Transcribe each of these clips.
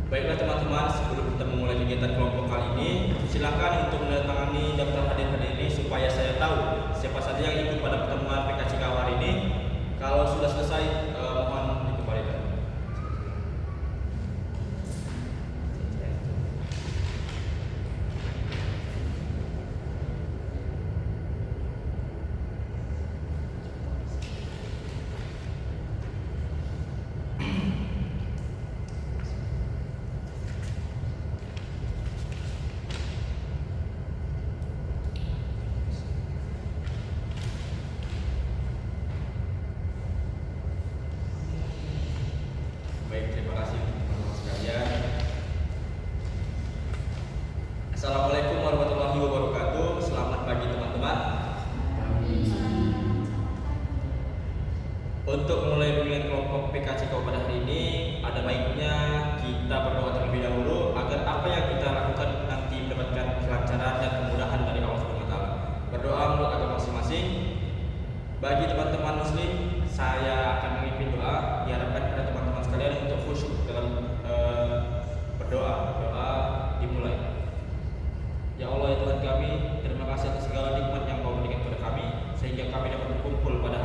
Baiklah teman-teman, sebelum kita memulai kegiatan kelompok kali ini, silakan untuk menandatangani daftar hadir-hadir ini supaya saya tahu siapa saja yang ikut pada pertemuan PKCKO hari ini. Kalau sudah selesai, mohon dikembalikan. Baik, terima kasih teman-teman sekalian. Assalamualaikum warahmatullahi wabarakatuh. Selamat pagi teman-teman. Untuk memulai bimbingan kelompok PKCKO pada hari ini, ada baiknya kita berdoa terlebih dahulu agar apa yang kita lakukan nanti mendapatkan kelancaran dan kemudahan dari Allah Subhanahu wa taala. Berdoa menurut agama masing-masing. Bagi teman-teman muslim, saya akan memimpin doa. Diharapkan kepada teman-teman sekalian untuk khusyuk dalam berdoa. Doa dimulai. Ya Allah, ya Tuhan kami, terima kasih atas segala nikmat yang Kau berikan kepada kami sehingga kami dapat berkumpul pada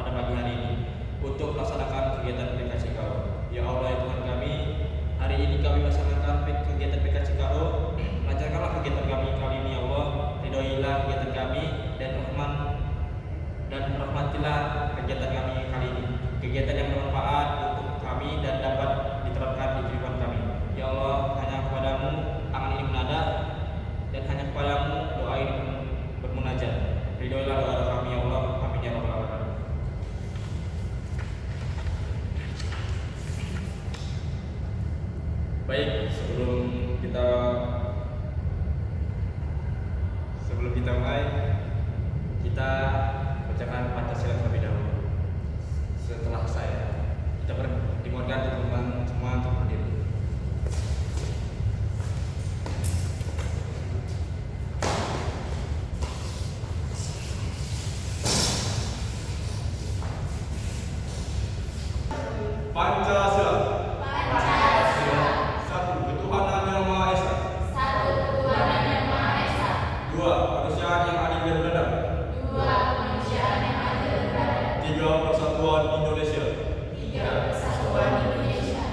pagi hari ini untuk melaksanakan kegiatan PKCKO. Ya Allah, ya Tuhan kami, hari ini kami melaksanakan kegiatan PKCKO. Lancarkanlah kegiatan kami kali ini, ya Allah. Ridhoilah kegiatan kami dan rahmatilah kegiatan kami kali ini. Kegiatan yang bermanfaat untuk kami dan dapat diterapkan di kehidupan kami. Ya Allah, hanya kepadamu tangan ini menada dan hanya kepadamu doa ini bermunajat. Ridhoilah doa kami, ya Allah. Amin ya rabbal alamin. Baik, sebelum kita mulai, kita bacakan Pancasila terlebih dahulu. Setelah saya, kita dimohonkan teman-teman semua untuk berdiri. Pancasila. Satu, ketuhanan yang Maha Esa. Dua, kemanusiaan yang adil dan beradab. Tiga, persatuan Indonesia.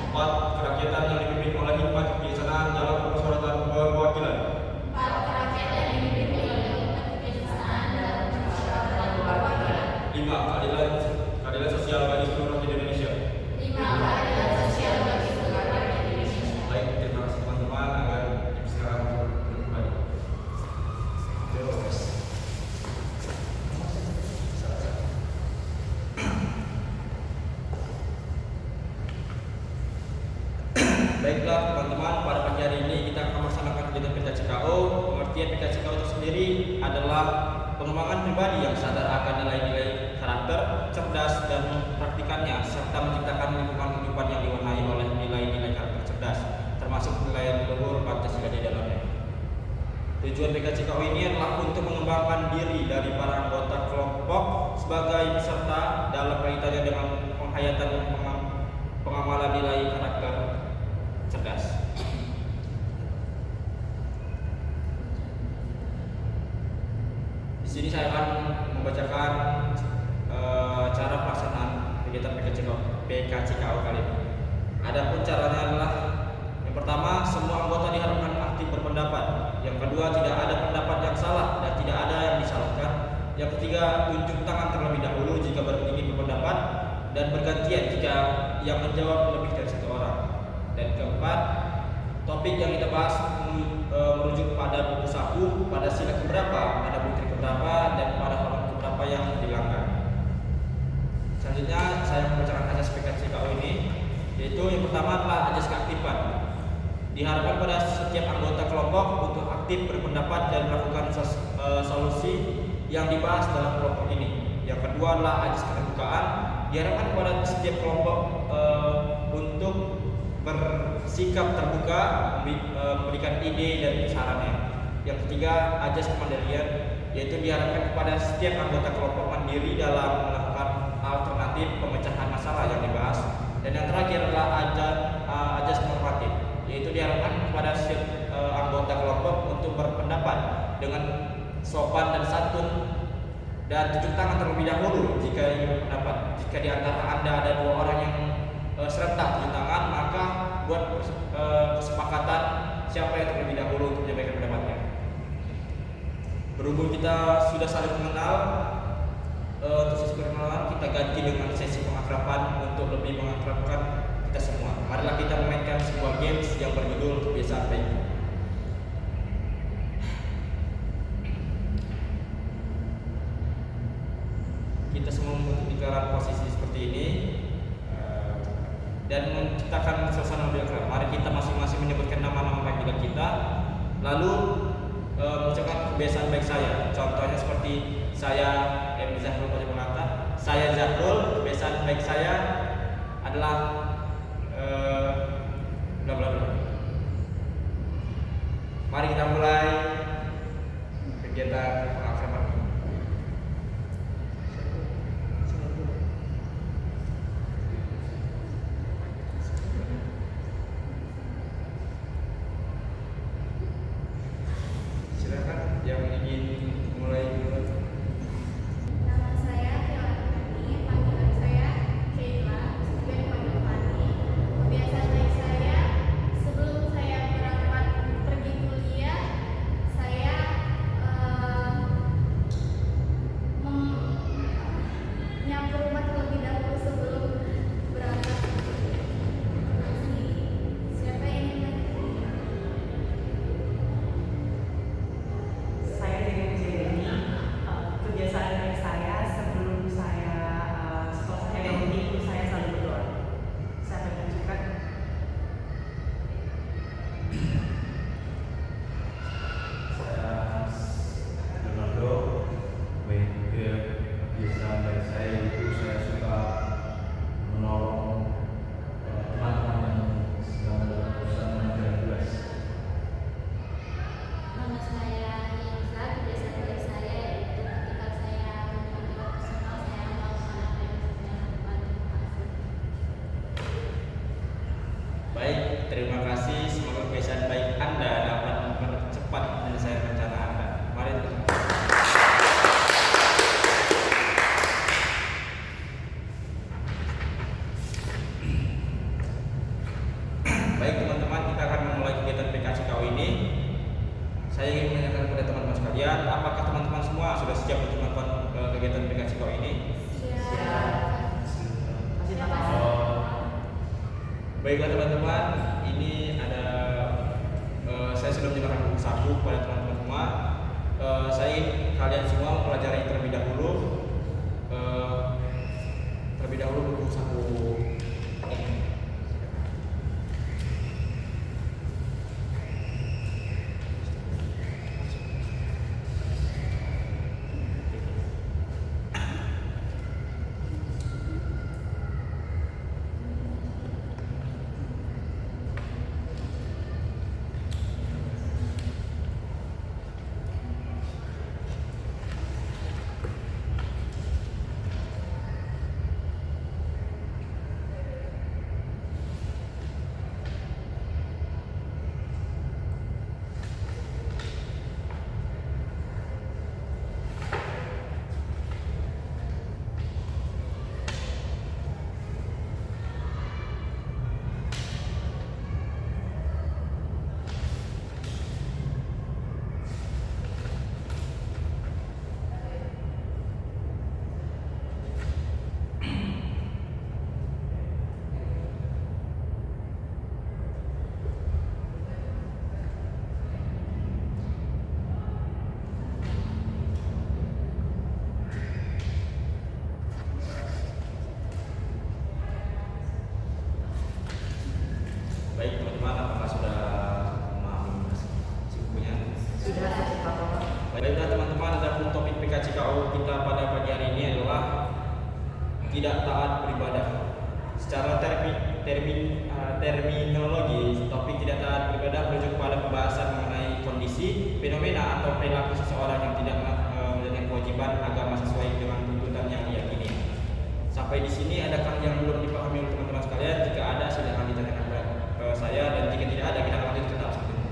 Empat, kerakyatan yang dipimpin oleh hikmat kebijaksanaan dalam permusyawaratan perwakilan. Lima, keadilan sosial bagi seluruh rakyat Indonesia. Baik, terima kasih teman-teman. Agar sekarang kembali. Baiklah teman-teman, pada pagi hari ini kita akan melaksanakan kegiatan PKCKO. Pengertian PKCKO itu sendiri adalah pengembangan pribadi yang sadar akan nilai-nilai karakter, cerdas dan mempraktikannya serta menciptakan lingkungan kehidupan yang diwarnai oleh nilai-nilai karakter cerdas, termasuk nilai luhur Pancasila di dalamnya. Tujuan PKCKO ini adalah untuk mengembangkan diri dari para anggota kelompok sebagai peserta dalam kaitannya dengan penghayatan dan pengamalan nilai karakter cerdas. Di sini saya akan membacakan cara pelaksanaan kegiatan PKCKO kali ini. Adapun caranya adalah yang pertama, semua anggota diharapkan aktif berpendapat. Yang kedua, tidak ada pendapat yang salah dan tidak ada yang disalahkan. Yang ketiga, tunjuk tangan terlebih dahulu jika ingin berpendapat dan bergantian jika yang menjawab lebih dari satu orang. Dan keempat, topik yang kita bahas merujuk pada buku saku, pada sila keberapa, pada bukti keberapa, dan pada halaman keberapa yang dilanggar. Selanjutnya saya membacakan asas PKCKO ini, yaitu yang pertama adalah asas keaktifan. Diharapkan pada setiap anggota kelompok untuk aktif berpendapat dan melakukan solusi yang dibahas dalam kelompok ini. Yang kedua adalah asas keterbukaan. Diharapkan pada setiap kelompok untuk bersikap terbuka, memberikan ide dan sarannya. Yang ketiga, asas kemandirian, yaitu diharapkan kepada setiap anggota kelompok mandiri dalam melakukan alternatif pemecahan masalah yang dibahas. Dan yang terakhir adalah asas normatif, untuk berpendapat dengan sopan dan santun, dan tunjuk tangan terlebih dahulu jika ingin berpendapat. Jika di antara Anda ada dua orang yang serentak tunjuk tangan, maka buat kesepakatan siapa yang terlebih dahulu untuk menyampaikan pendapatnya. Berhubung kita sudah saling mengenal, untuk sesi perkenalan kita ganti dengan sesi pengakraban untuk lebih mengakrabkan kita semua. Marilah kita memainkan sebuah games yang berjudul Kebiasaan Baik. Kita semua membentuk lingkaran posisi seperti ini dan menciptakan suasana lebih akrab. Mari kita masing-masing menyebutkan nama-nama panggilan kita, lalu mengucapkan kebiasaan baik saya. Contohnya seperti saya M. Zahrul Penata. Saya Zahrul, kebiasaan baik saya adalah bla bla bla. Mari kita mulai kegiatan pengakraban. Silakan yang ingin mulai dulu. Nama saya Keilani, panggilan saya Keila, juga dipanggil Fani. Kebiasaan baik saya, sebelum saya berangkat pergi kuliah, saya menyapu rumah terlebih dahulu sebelum berangkat. Siapa yang ingin lanjut? Saya dengan Jenny. Kebiasaan baik saya sebelum saya setelah saya bangun tidur saya selalu berdoa. Saya akan tunjukkan. Saya Leonardo. Kebiasaan baik saya itu saya suka menolong teman-teman yang sedang berusaha mengerjakan tugas. Nama saya Hilza, kebiasaan baik saya itu ketika saya memiliki waktu senggang, saya melakukan apa yang bisa saya lakukan. Terima kasih. Baik, terima kasih. Semoga kebiasaan baik Anda dapat mempercepat penyelesaian rencana Anda. Mari kita. Baik teman-teman, kita akan memulai kegiatan PKCKO ini. Saya ingin menanyakan kepada teman-teman sekalian, apakah teman-teman semua sudah siap untuk melakukan kegiatan PKCKO ini? Siap. Kasih Siapa tahu. sih? Baiklah teman-teman, ini ada saya sudah menyerahkan buku saku kepada teman-teman semua. Saya ingin kalian semua mempelajari terlebih dahulu buku saku ini. Baik teman-teman, apakah sudah memahami si bukunya? Sudah kasih tahu. Baiklah teman-teman, adapun topik PKCKO kita pada pagi hari ini adalah tidak taat beribadah. Secara terminologi, topik tidak taat beribadah merujuk pada pembahasan mengenai kondisi, fenomena atau perilaku seseorang yang tidak menjalankan kewajiban agama sesuai dengan tuntutan yang diyakini. Sampai di sini adakah yang belum dipahami oleh teman-teman sekalian? Jika ada, silakan ditanyakan ke saya, dan jika tidak ada kita akan lanjut ke tahap selanjutnya.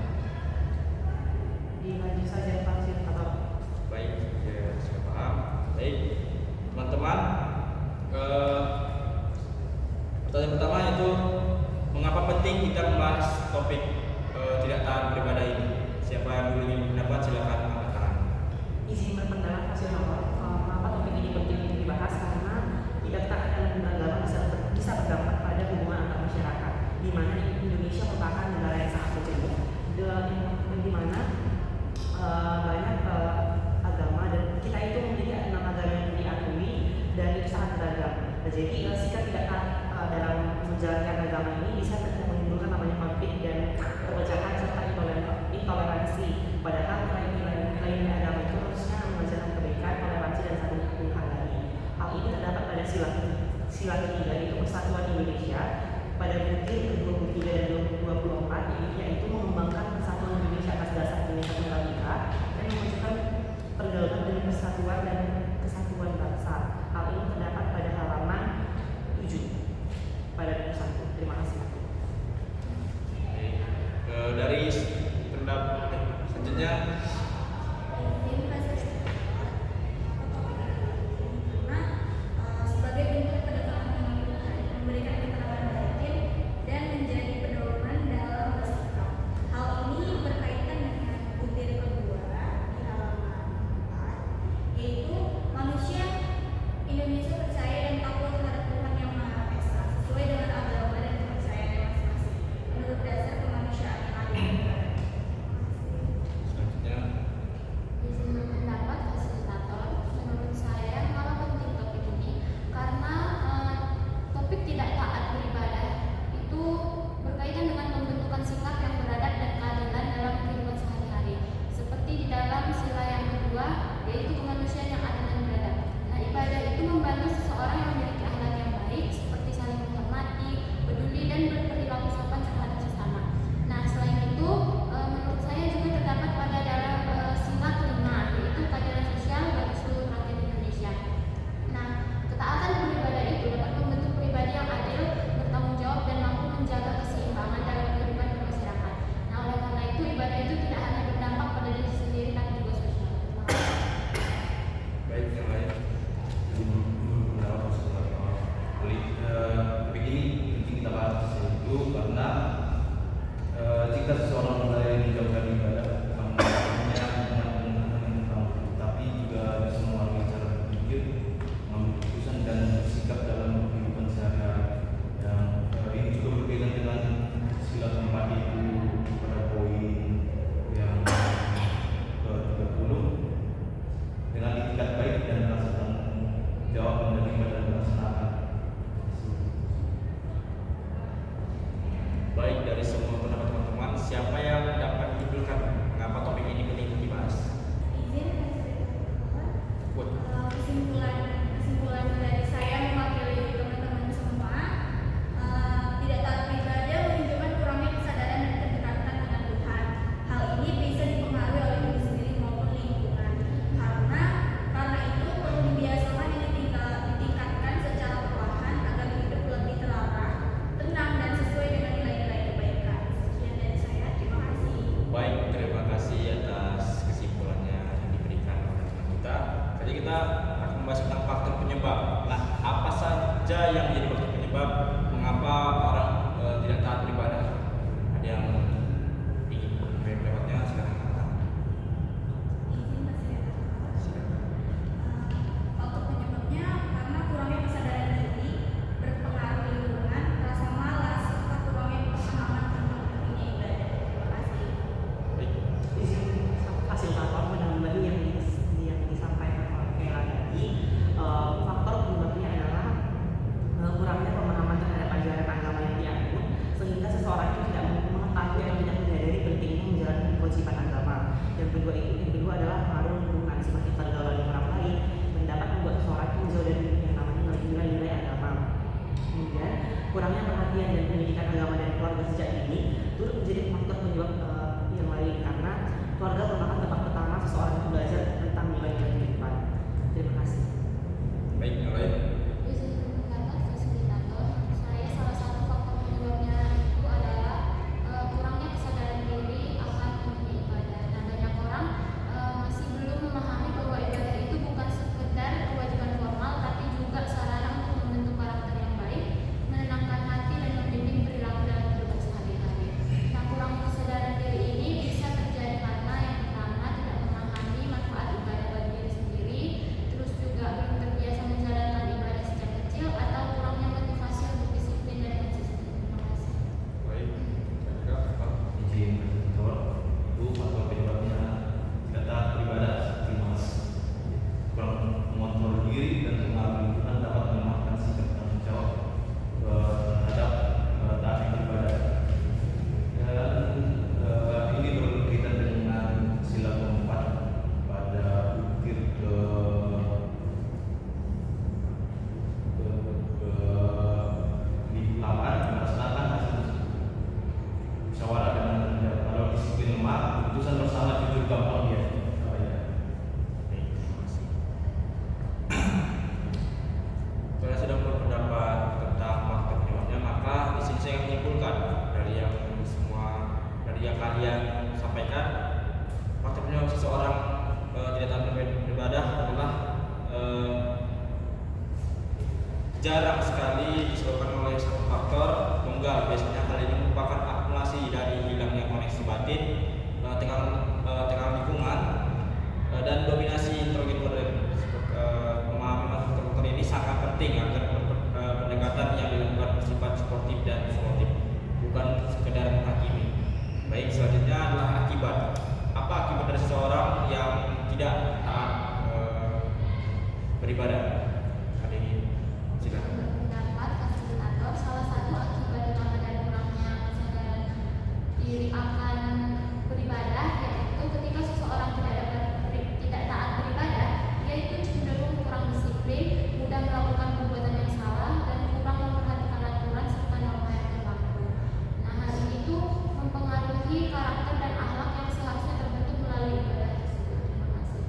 Di di mana Indonesia merupakan negara yang sangat majemuk, di mana banyak agama, dan kita itu memiliki 6 agama yang diakui dan itu sangat beragam. Nah, jadi sikap tidak taat dalam menjalankan agama ini bisa menimbulkan namanya konflik dan perpecahan serta intoleransi. Padahal nilai-nilai agama itu harusnya mengajarkan kebaikan, toleransi, dan saling menghargai. Hal ini terdapat pada sila ketiga, yaitu Persatuan Indonesia pada butir ke-23 dan 24, yaitu mengembangkan persatuan Indonesia atas dasar Bhinneka Tunggal Ika dan mewujudkan pergaulan dan persatuan dan kesatuan bangsa. Hal ini terdapat pada halaman 7 pada buku 1. Terima kasih. Dari pendapat selanjutnya, sebagai bentuk kedekatan dengan Tuhan, memberikan keterangan batin dan menjadi pedoman dalam bersikap. Hal ini berkaitan dengan butir kedua di halaman 4, yaitu manusia Indonesia percaya dan takut terhadap Tuhan Yang Maha Esa sesuai dengan agama dan kepercayaan masing-masing menurut dasar kemanusiaan yang adil. selanjutnya Izin berpendapat fasilitator, menurut saya malah penting topik ini karena topik tidak taat beribadah itu berkaitan dengan pembentukan sikap yang beradab dan keadilan dalam kehidupan sehari-hari, seperti di dalam sila yang kedua, yaitu kemanusiaan yang adil dan beradab. Nah, ibadah itu membantu seseorang yang memiliki akhlak yang baik, seperti saling menghormati, peduli, dan berperilaku sopan terhadap sesama. Nah, selain itu, menurut saya juga terdapat pada dalam sila kelima, yaitu keadilan sosial bagi seluruh rakyat Indonesia. Nah, ketaatan beribadah itu dapat membentuk pribadi yang adil, bertanggung jawab, dan mampu menjaga keseimbangan dalam kehidupan bermasyarakat. Nah, oleh karena itu, ibadah itu tidak hanya berdampak pada diri sendiri, tapi juga sosial. Terima kasih. baik yang lain. Begini penting kita bahas itu karena jika seseorang mulai menjauhkan ibadah bukan hanya dengan tapi juga bisa melalui cara berpikir, mengambil keputusan dan bersikap dalam kehidupan sehari-hari. Yang ini juga berbeda dengan sila keempat itu pada poin yang ke-30 dengan itikat baik dan rasa tanggung jawab menerima dan melaksanakan. Baik, dari semua pendapat teman-teman, siapa yang dapat menyimpulkan mengapa topik ini penting untuk dibahas? Izin Buat kesimpulan dari saya mewakili teman-teman semua, tidak taat beribadah menunjukkan kurangnya kesadaran dan kedekatan dengan Tuhan. Hal ini bisa dipengaruhi oleh diri sendiri maupun lingkungan. Karena itu perlu dibiasakan dan ditingkatkan secara perlahan agar hidup lebih terarah, tenang, dan sesuai dengan nilai-nilai kebaikan. Sekian dari saya. Terima kasih. baik, terima kasih atas kesimpulannya yang diberikan oleh teman kita. Jadi kita akan membahas tentang faktor penyebab. Nah, apa saja yang menjadi faktor penyebab mengapa orang tidak taat beribadah? Ada yang ingin memberi pendapatnya? Silakan. Izin fasilitator. Faktor penyebabnya karena kurangnya kesadaran diri, berpengaruh lingkungan, rasa malas, serta kurangnya pemahaman tentang pentingnya ibadah. Terima kasih. Baik, Izin fasilitator menambahi yang disampaikan oleh Kela tadi. Faktor penyebabnya adalah kurangnya pemahaman terhadap ajaran agama yang dianut, sehingga seseorang itu tidak mengetahui atau tidak menyadari pentingnya menjalankan kewajiban agama. Yang kedua adalah pengaruh lingkungan seperti pergaulan dengan orang lain dan dapat membuat seseorang itu menjauh dari yang namanya nilai-nilai agama. Kemudian kurangnya perhatian dan pendidikan agama dan keluarga sejak dini turut menjadi faktor penyebab yang lain, karena keluarga merupakan tempat pertama seseorang itu belajar tentang nilai-nilai kehidupan. Terima kasih. baik yang lain. Izin berpendapat fasilitator, saya salah satu faktor penyebabnya itu adalah kurangnya kesadaran diri akan pentingnya ibadah. Nah, banyak orang masih belum memahami bahwa diri akan beribadah, yaitu ketika seseorang tidak taat beribadah, dia itu cenderung kurang disiplin, mudah melakukan perbuatan yang salah, dan kurang memperhatikan aturan serta norma yang berlaku. Nah, hal ini tuh mempengaruhi karakter dan akhlak yang seharusnya terbentuk melalui ibadah tersebut. Terima kasih.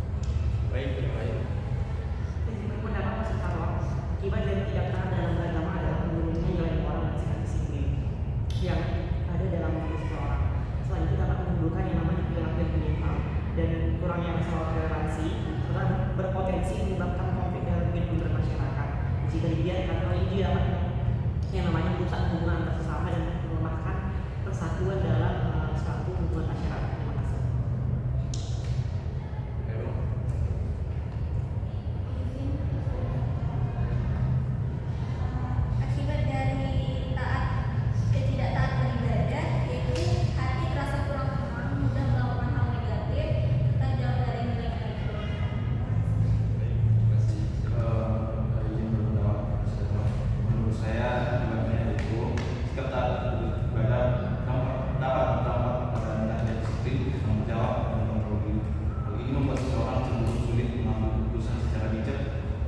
Baik, yang lain. Pendapat Mas Karwan, akibat dari tidak taat dalam beragama adalah menurunnya nilai moral dan sikap disiplin yang ada dalam diri seseorang. Selain itu dapat menimbulkan yang namanya perilaku yang menyimpang dan kurangnya rasa toleransi serta berpotensi menyebabkan konflik dalam kehidupan bermasyarakat. Jika dibiarkan, hal ini dapat yang namanya merusak hubungan antar sesama dan melemahkan persatuan dalam suatu hubungan masyarakat. Terima kasih. Ayo. Akibat dari tidak taat beribadah, yaitu hati terasa kurang tenang, mudah melakukan hal negatif, serta jauh dari nilai-nilai Tuhan. Izin berpendapat, menurut saya akibatnya itu sikap taat beribadah dapat berdampak pada nilai disiplin, tanggung jawab, dan kontrol diri. Hal ini membuat seseorang cenderung sulit mengambil keputusan secara bijak,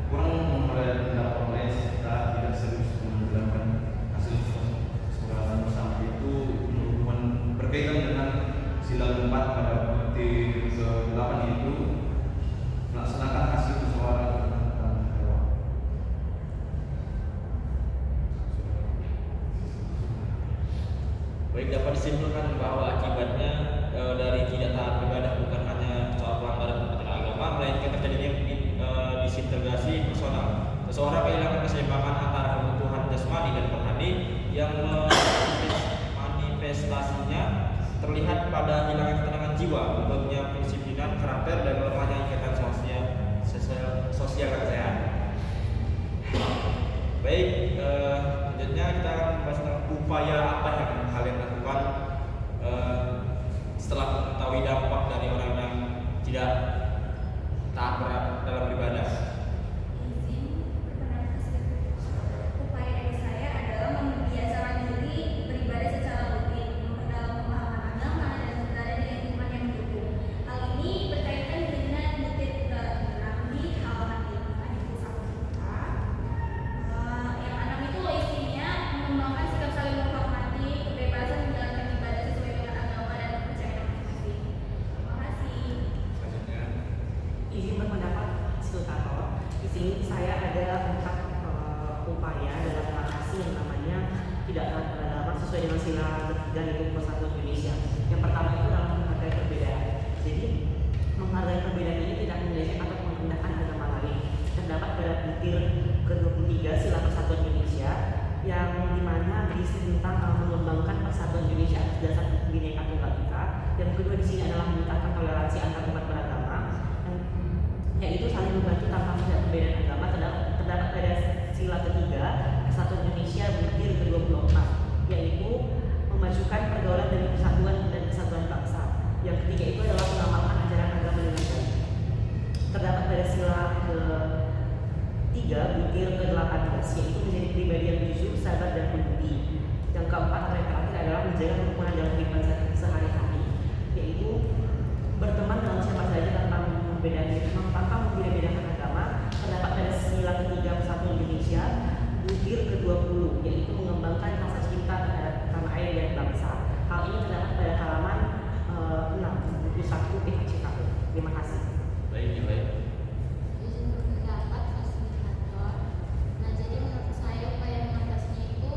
kurang memperoleh pendapat orang lain, serta tidak serius menjalankan hasil kesepakatan bersama. Itu berkaitan dengan sila keempat pada bukti ke-8, yaitu melaksanakan hasil musyawarah dan hewan. Baik, dapat disimpulkan bahwa akibatnya dari tidak taat beribadah bukan hanya soal pelanggaran aturan agama, melainkan terjadinya disintegrasi personal. Seseorang kehilangan keseimbangan antara kebutuhan jasmani dan rohani yang manifestasinya terlihat pada hilangnya ketenangan jiwa, lemahnya pendisiplinan karakter, dan lemahnya ikatan sosial yang sehat. Baik, selanjutnya kita akan membahas tentang upaya apa yang kalian lakukan setelah mengetahui dampak dari orang yang tidak taat dalam beribadah. Izin berpendapat upaya dari saya adalah membiasakan diri beribadah secara rutin, memperdalam pemahaman agama, dan berada di lingkungan yang mendukung. Hal ini berkaitan dengan butir ke-6 di halaman 5 di buku saku kita. Yang 6 itu isinya mengembangkan sikap saling menghormati, kebebasan menjalankan ibadah sesuai dengan agama dan kepercayaan masing-masing. Terima kasih. Selanjutnya, Izin berpendapat Sultator. Di sini saya ada 4 upaya dalam mengatasi yang namanya tidak taat beragama sesuai dengan sila ketiga yaitu Persatuan Indonesia. Yang pertama itu adalah menghargai perbedaan. Jadi menghargai perbedaan ini tidak menjadikan atau merendahkan agama lain. Terdapat pada butir ke-23 sila Persatuan Indonesia yang dimana berisi tentang mengembangkan persatuan Indonesia atas dasar Bhinneka Tunggal Ika. Yang kedua di sini adalah menyatakan toleransi antar umat beragama, yaitu saling membantu tanpa melihat perbedaan agama. Terdapat pada sila ketiga Persatuan Indonesia butir ke-24, yaitu memajukan pergaulan demi persatuan dan kesatuan bangsa. Yang ketiga itu adalah mengamalkan ajaran agama dengan baik. Terdapat pada sila ke-3 butir ke-18, yaitu menjadi pribadi yang jujur, sabar, dan pembudi. Yang keempat atau yang terakhir adalah menjaga kerukunan dalam kehidupan sehari-hari, yaitu berteman dengan siapa saja tanpa membeda-bedakan agama. Terdapat pada sila ketiga Persatuan Indonesia butir ke-20, yaitu mengembangkan rasa cinta terhadap tanah air dan bangsa. Hal ini terdapat pada halaman 6 buku 1 PHCKU. Terima kasih. baik, yang lain. Izin berpendapat fasilitator. Nah, jadi menurut saya upaya mengatasinya itu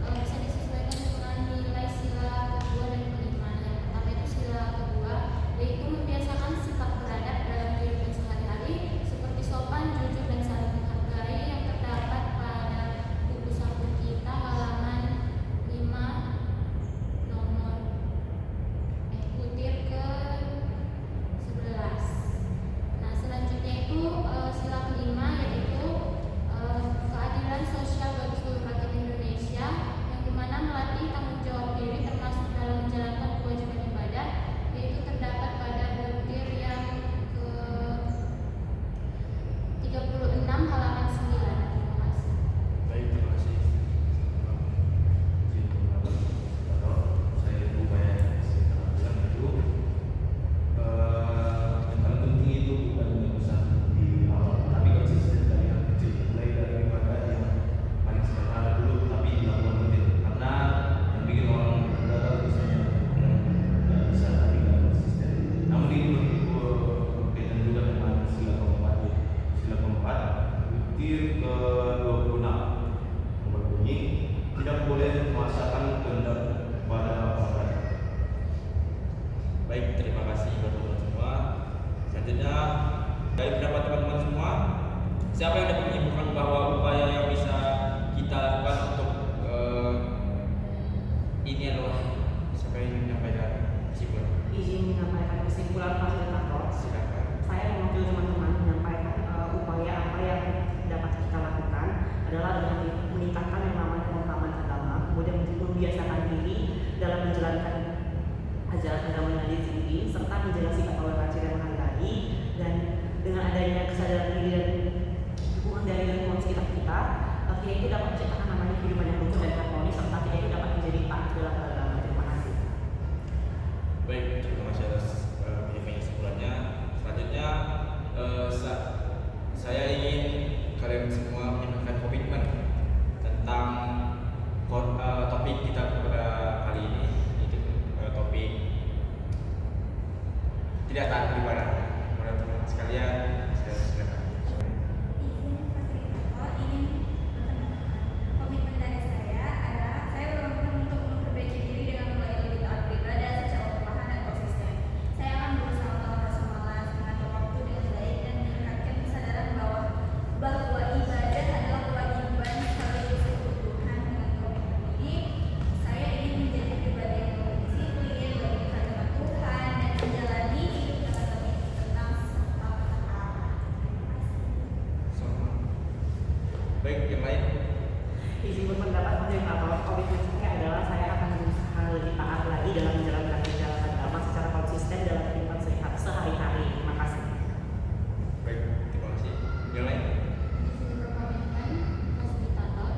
bisa disesuaikan dengan nilai sila kedua dan kelima. Yang pertama itu sila kedua, yaitu membiasakan sikap beradab dalam kehidupan sehari-hari seperti sopan, jujur, dan saling menghargai, yang terdapat pada buku saku kita halaman 5 Siapa yang dapat menyimpulkan bahwa upaya yang bisa kita lakukan untuk ini adalah siapa yang ingin menyampaikan kesimpulan? Izin menyampaikan kesimpulan fasilitator. Silakan. Saya mewakili teman-teman menyampaikan upaya apa yang dapat kita lakukan adalah dengan meningkatkan yang namanya pemahaman agama, kemudian membiasakan diri dalam menjalankan ajaran agama yang tinggi, serta menjaga sikap toleransi dan menghargai. Dan dengan adanya kesadaran diri dan dukungan dari lingkungan sekitar kita, kita itu dapat menciptakan namanya kehidupan yang rukun dan harmonis, serta kita itu dapat menjadi taat dalam agama. Terima kasih. Baik, terima kasih atas kesimpulannya. Selanjutnya saya ingin kalian semua menyampaikan komitmen tentang topik kita pada kali ini, yaitu topik tidak taat beribadah. Kepada teman-teman sekalian, saya silakan. Izin fasilitator, ingin berkenalkan. Komitmen dari saya adalah saya berkomitmen untuk memperbaiki diri dengan mulai lebih taat beribadah secara perlahan dan konsisten. Saya akan berusaha melawan rasa malas, mengatur waktu dengan baik, dan meningkatkan kesadaran bahwa ibadah adalah kewajiban sekaligus kebutuhan. Dengan komitmen ini, saya ingin menjadi pribadi yang berdisiplin, berdekat dengan Tuhan, dan menjalani hidup dengan lebih tenang serta bertakwa. Sama. Baik, yang lain. Izin berpendapat fasilitator, komitmen saya adalah saya akan berusaha lebih taat lagi dalam menjalankan ajaran agama secara konsisten dalam kehidupan sehari-hari. Terima kasih. Baik, terima kasih. Yang lain. Izin berkomitmen fasilitator.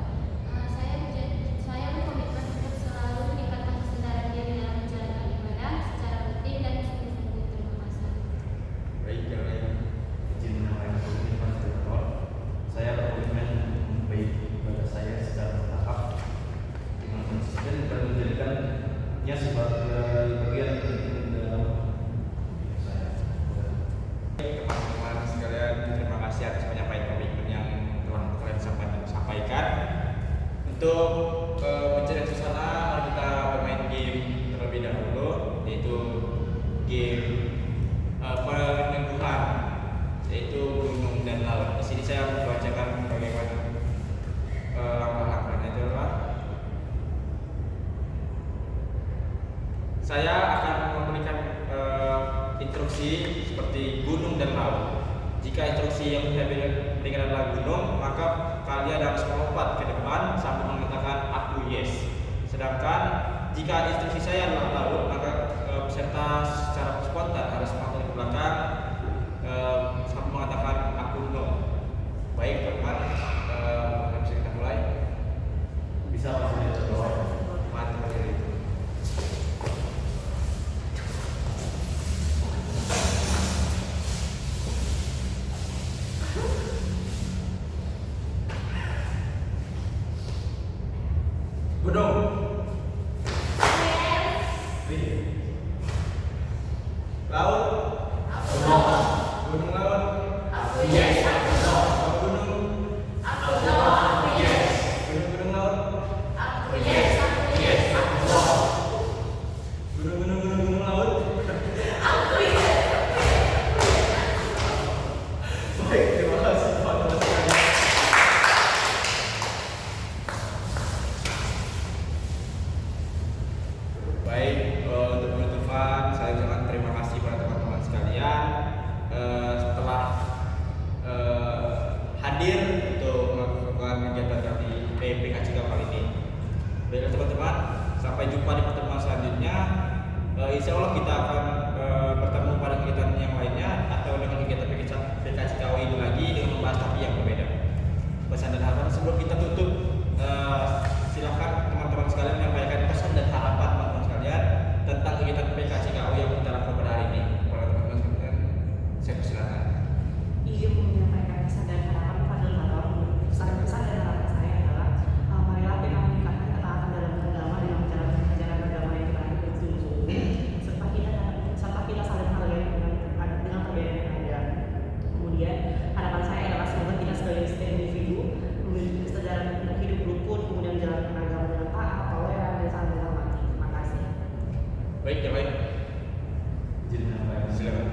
Saya berkomitmen untuk selalu meningkatkan kesadaran diri dalam menjalankan ibadah secara rutin dan sungguh-sungguh. Terima kasih. Baik, yang lain. Izin menyampaikan komitmen fasilitator. Saya berkomitmen untuk memperbaiki ibadah saya secara bertahap dengan konsisten dan menjadikannya sebagai bagian penting dalam hidup saya. Teman-teman sekalian, terima kasih atas penyampaian komitmen yang telah kalian sampaikan. Untuk mencari suasana, mari kita bermain game terlebih dahulu, yaitu game peneguhan, yaitu gunung dan laut. Di sini saya membacakan bagaimana langkah-langkahnya itu adalah saya akan memberikan instruksi seperti gunung dan laut. Jika instruksi yang saya berikan adalah gunung, maka kalian harus melompat ke depan sambil mengatakan aku yes. Sedangkan jika instruksi saya adalah laut, maka peserta secara spontan harus melompat ke belakang sambil mengatakan aku no. Baik teman, bisa kita mulai. Bisa fasilitator. Mantap sekali. Gunung. Laut. Gunung laut. Gunung laut. Gunung laut. Baik, terima kasih teman-teman sekalian. Baik, untuk penutupan saya ucapkan terima kasih pada teman-teman sekalian setelah hadir untuk melakukan kegiatan kami PKCK kali ini. Baiklah teman-teman, sampai jumpa di pertemuan selanjutnya. Insya Allah kita akan bertemu pada kegiatan yang lainnya atau dengan kegiatan PKCK ini lagi dengan membahas topik yang berbeda. Pesan dan harapan sebelum kita tutup, silakan teman-teman sekalian menyampaikan pesan dan harapan teman-teman sekalian tentang kegiatan PKCKU yang kita lakukan pada hari ini. Para teman-teman sekalian, saya persilakan. Izin menyampaikan pesan dan harapan fasilitator. Pesan dan harapan saya adalah marilah kita meningkatkan ketaatan dalam agama dengan menjalankan ajaran agama yang kita ikuti sungguh-sungguh, serta kita saling menghargai dengan perbedaan yang ada. Kemudian harapan saya adalah semoga kita sebagai setiap individu memiliki kesadaran untuk hidup rukun, kemudian menjalankan agama dengan taat, toleran, dan saling menghormati. Terima kasih. Baik, ya baik. Izin menyampaikan Silakan.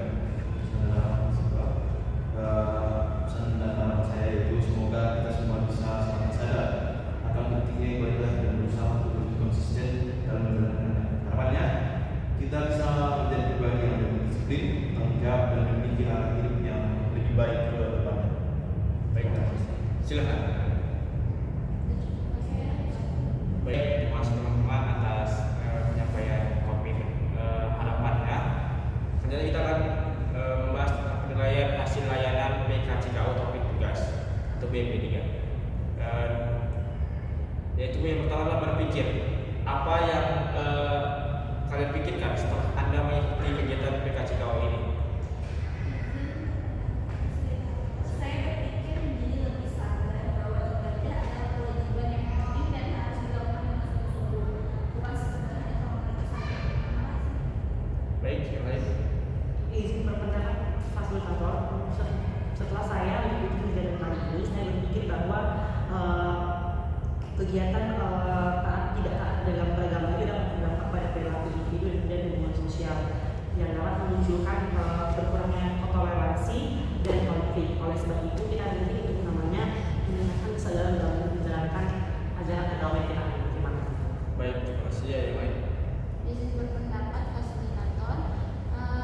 pesan dan harapan saya berpikir apa yang kalian pikirkan setelah Anda mengikuti kegiatan PKCKO ini? Saya berpikir menjadi lebih sadar bahwa ibadah adalah kewajiban yang penting dan harus dilakukan dengan sungguh-sungguh, bukan sekedar hanya formalitas saja. Terima kasih. Baik, yang lain. Izin berpendapat fasilitator. Setelah saya mengikuti kegiatan kali ini, saya berpikir bahwa kegiatan tidak taat dalam beragama itu dapat berdampak pada perilaku individu dan hubungan sosial yang dapat memunculkan berkurangnya toleransi dan konflik. Oleh sebab itu kita penting untuk namanya meningkatkan kesadaran dalam menjalankan ajaran agama yang kita anut. Terima kasih. Baik, terima kasih ya yang lain. Izin berpendapat fasilitator.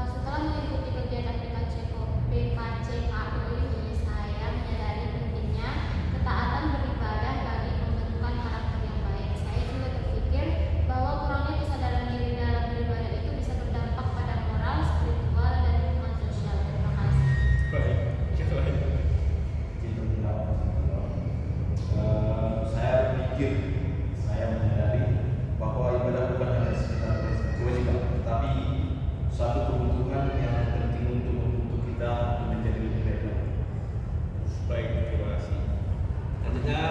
Setelah mengikuti kegiatan PKCKO ini, saya menyadari pentingnya ketaatan beribadah bagi pembentukan karakter yang baik. Saya juga berpikir bahwa kurangnya kesadaran diri dalam beribadah itu bisa berdampak pada moral, spiritual, dan hubungan sosial. Terima kasih. Baik, yang lain. Itu pendapat saya pikir, saya menyadari bahwa ibadah bukan hanya sekedar kewajiban, tetapi suatu kebutuhan yang penting untuk kita menjadi lebih baik lagi. Baik, terima kasih. Selanjutnya,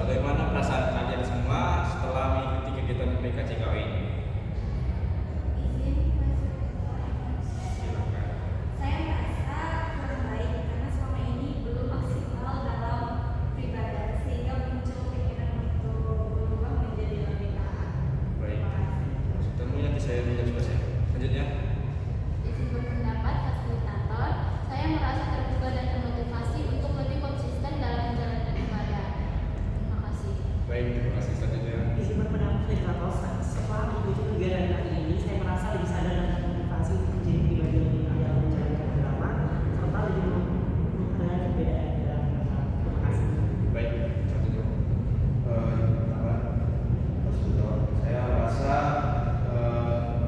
bagaimana perasaan kalian semua setelah mengikuti kegiatan PKCKO ini? Izin fasilitator. Silakan. Saya merasa kurang baik karena selama ini belum maksimal dalam beribadah sehingga muncul keinginan untuk berubah menjadi lebih taat. Baik. Terima kasih. Tentunya nanti saya menjawab selesai. Selanjutnya, Izin berpendapat fasilitator. Saya merasa terbuka dan termotivasi untuk lebih konsisten dalam menjalankan ibadah. Terima kasih. baik, terima kasih. Selanjutnya, Izin berpendapat fasilitator. Setelah mengikuti kegiatan kali ini, saya merasa lebih sadar dan termotivasi untuk menjadi pribadi yang lebih dalam menjalankan agama serta lebih menghargai perbedaan dalam agama. Terima kasih. baik. Selanjutnya, Saya rasa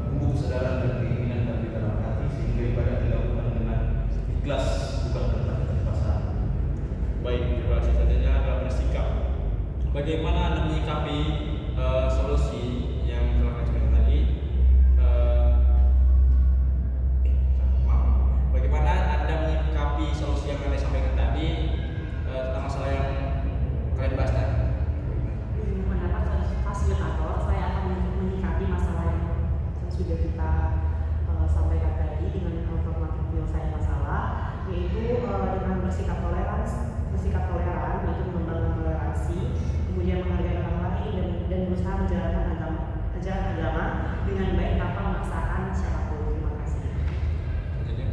tumbuh kesadaran dan keinginan dari dalam hati sehingga ibadah dilakukan dengan ikhlas, bukan karena keterpaksaan. baik, terima kasih. Selanjutnya adalah bersikap. Bagaimana Anda menyikapi solusi yang telah kami sampaikan tadi? Bagaimana Anda menyikapi solusi yang kami sampaikan tadi tentang masalah yang kalian bahas tadi? Mendapat fasilitator, saya akan menyikapi masalah yang sudah kita sampaikan tadi dengan informatif penyelesaian masalah, yaitu dengan bersikap toleran, yaitu mengembangkan toleransi, kemudian menghargai orang lain dan berusaha menjalankan ajaran agama dengan baik tanpa memaksakan siapapun. Terima kasih. Selanjutnya,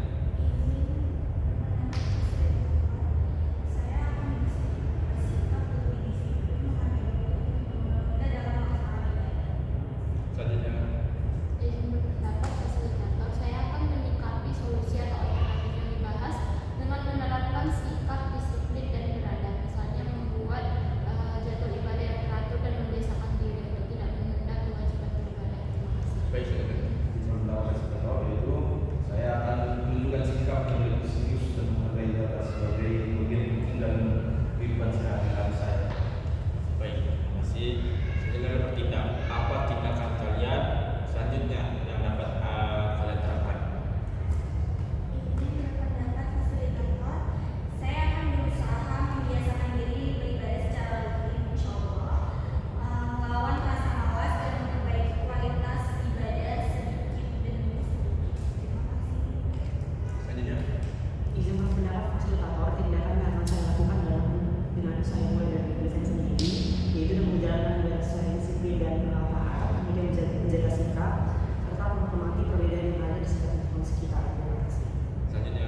Saya akan bersikap lebih disiplin menghargai dalam masalah ibadah. selanjutnya, Izin berpendapat fasilitator. Saya akan menyikapi solusi atau alternatif yang dibahas dengan menerapkan sikap disiplin dan beradab, misalnya membuat jadwal ibadah yang teratur dan membiasakan diri untuk tidak menunda kewajiban beribadah. Terima kasih. baik. Selanjutnya, Yaitu saya akan menunjukkan sikap yang lebih serius dan menghargai ibadah sebagai bagian penting dalam kehidupan sehari-hari saya. baik. Terima kasih. Selanjutnya bertindak. Apa tindakan kalian selanjutnya yang dapat kalian terapkan? Izin berpendapat fasilitator, saya akan berusaha membiasakan diri beribadah secara rutin, insya Allah, melawan rasa malas dan memperbaiki kualitas ibadah sedikit demi sedikit. Terima kasih. Selanjutnya, Izin berpendapat fasilitator, tindakan yang akan saya lakukan dengan saya mulai dari diri saya sendiri, yaitu dengan menjalankan ibadah sesuai disiplin dan taat, kemudian menjaga sikap serta menghormati perbedaan yang ada di sekitar. Terima kasih. selanjutnya,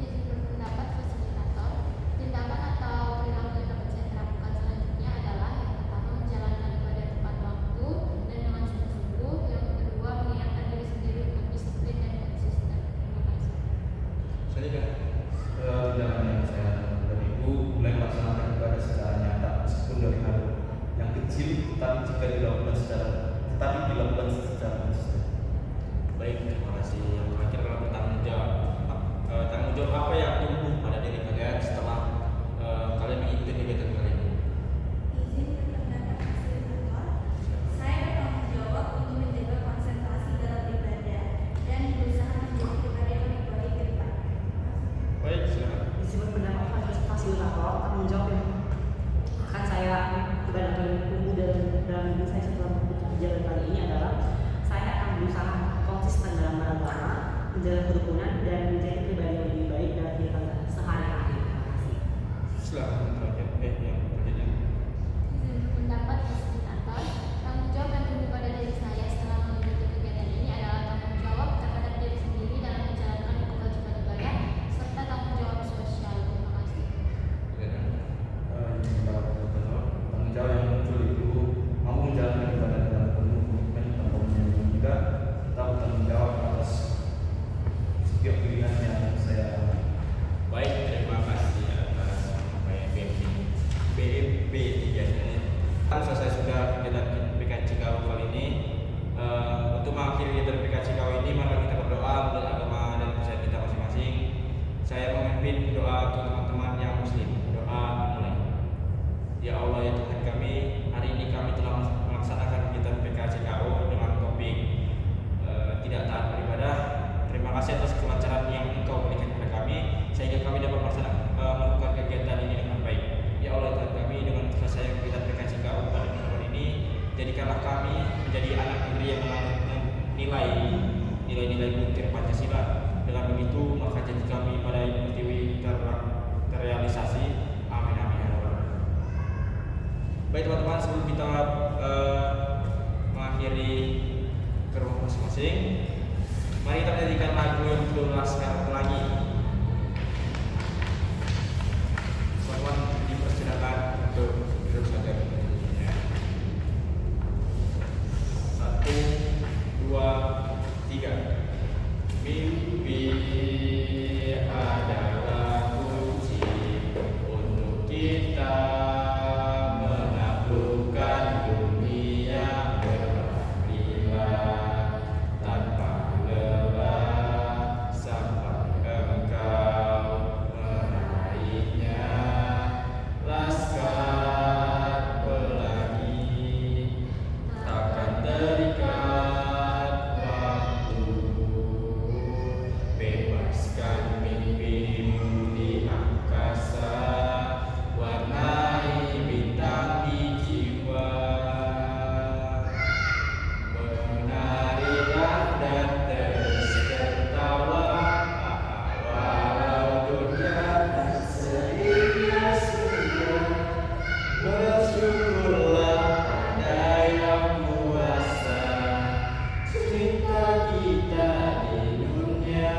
Izin berpendapat fasilitator. Tindakan atau perilaku yang dapat saya terapkan selanjutnya adalah yang pertama menjalankan ibadah tepat waktu dan dengan sungguh-sungguh. Yang kedua mengingatkan diri sendiri untuk disiplin dan konsisten. Terima kasih. selanjutnya, Tindakan yang saya lakukan itu mulai melaksanakan ibadah secara nyata meskipun dari hal yang kecil, tetapi dilakukan secara konsisten. baik. Terima kasih. Yang terakhir adalah bertanggung jawab. Tanggung jawab apa yang tumbuh pada diri kalian setelah kalian mengikuti kegiatan kali ini? Izin berpendapat berusaha konsisten dalam beragama, menjaga kerukunan, dan menjadi pribadi yang lebih baik dalam kehidupan sehari-hari. Terima kasih. Silakan terakhir. Yang selanjutnya. Izin berpendapat fasilitator, tanggung jawab yang terbuka dari diri saya setelah mengikuti kegiatan ini adalah tanggung jawab terhadap diri sendiri dalam menjalankan kewajiban ibadah serta tanggung jawab sosial. Terima kasih. Tanggung jawab yang muncul itu mampu menjalankan ibadah dengan penuh komitmen tanpa menyembunyikan juga kita bertanggung jawab atas setiap pilihan yang saya ambil. Baik, terima kasih atas BMB 3 ini. Selesai sudah kegiatan PKC KU kali ini. Untuk mengakhiri kegiatan PKC KU ini, mari kita berdoa menurut agama dan percaya kita masing-masing. Saya memimpin doa untuk teman-teman yang muslim. Doa mulai. Ya Allah ya Tuhan kami, hari ini kami telah melaksanakan kegiatan PKC KU dengan topik tidak taat beribadah. Terima kasih atas kelancaran yang Engkau berikan kepada kami sehingga kami dapat melakukan kegiatan ini dengan baik. Ya Allah Tuhan kami, dengan selesai kegiatan PKC KU pada tahun ini, jadikanlah kami menjadi anak negeri yang menganut nilai-nilai butir Pancasila. Dengan begitu maka janji kami pada Ibu Pertiwi terrealisasi. Amin amin ya Allah. Baik teman-teman, sebelum kita mengakhiri ke rumah masing-masing, mari kita menyanyikan lagu yang belum sekarang lagi. Teman-teman dipersilakan untuk duduk saja. 1, 2, 3. Mimpi adalah kunci untuk kita menaklukkan dunia berbila tanpa lelah sampai engkau meraihnya. Laskar pelangi takkan terikat waktu, bebaskan mimpimu di angkasa, warnai bintang di jiwa. Menarilah dan terus tertawa walau dunia tak sia-sia. Bersyukurlah pada yang kuasa cinta kita di dunia.